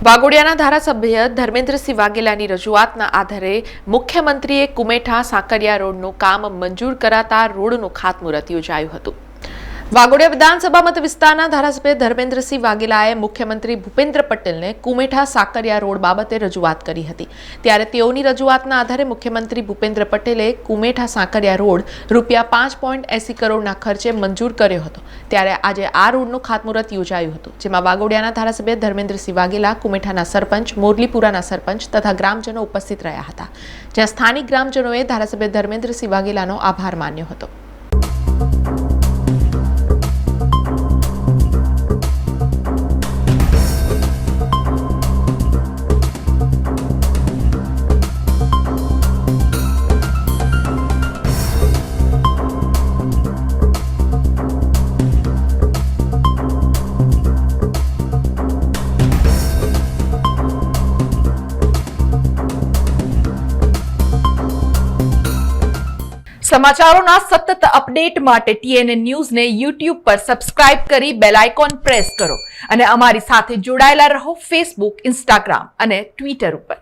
વાઘોડિયાના ધારાસભ્ય ધર્મેન્દ્રસિંહ વાઘેલાની રજૂઆતના આધારે મુખ્યમંત્રીએ કુમેઠા સાકરિયા રોડનું કામ મંજૂર કરાતા રોડનું ખાતમુહૂર્ત યોજાયું હતું। વાઘોડિયા વિધાનસભા મત વિસ્તારના ધારાસભ્ય ધર્મેન્દ્રસિંહ વાઘેલાએ મુખ્યમંત્રી ભૂપેન્દ્ર પટેલને કુમેઠા સાકરિયા રોડ બાબતે રજૂઆત કરી હતી। ત્યારે તેઓની રજૂઆતના આધારે મુખ્યમંત્રી ભૂપેન્દ્ર પટેલે કુમેઠા સાકરિયા રોડ રૂપિયા 5.80 કરોડના ખર્ચે મંજૂર કર્યો હતો। ત્યારે આજે આ રોડનું ખાતમુહૂર્ત યોજાયું હતું, જેમાં વાઘોડિયાના ધારાસભ્ય ધર્મેન્દ્રસિંહ વાઘેલા, કુમેઠાના સરપંચ, મોરલીપુરાના સરપંચ તથા ગ્રામજનો ઉપસ્થિત રહ્યા હતા, જ્યાં સ્થાનિક ગ્રામજનોએ ધારાસભ્ય ધર્મેન્દ્રસિંહ વાઘેલાનો આભાર માન્યો હતો। સમાચારોના સતત અપડેટ માટે TNN ન્યૂઝને YouTube પર સબસ્ક્રાઇબ કરી બેલ આઇકોન પ્રેસ કરો અને અમારી સાથે જોડાયેલા રહો Facebook, Instagram અને Twitter ઉપર।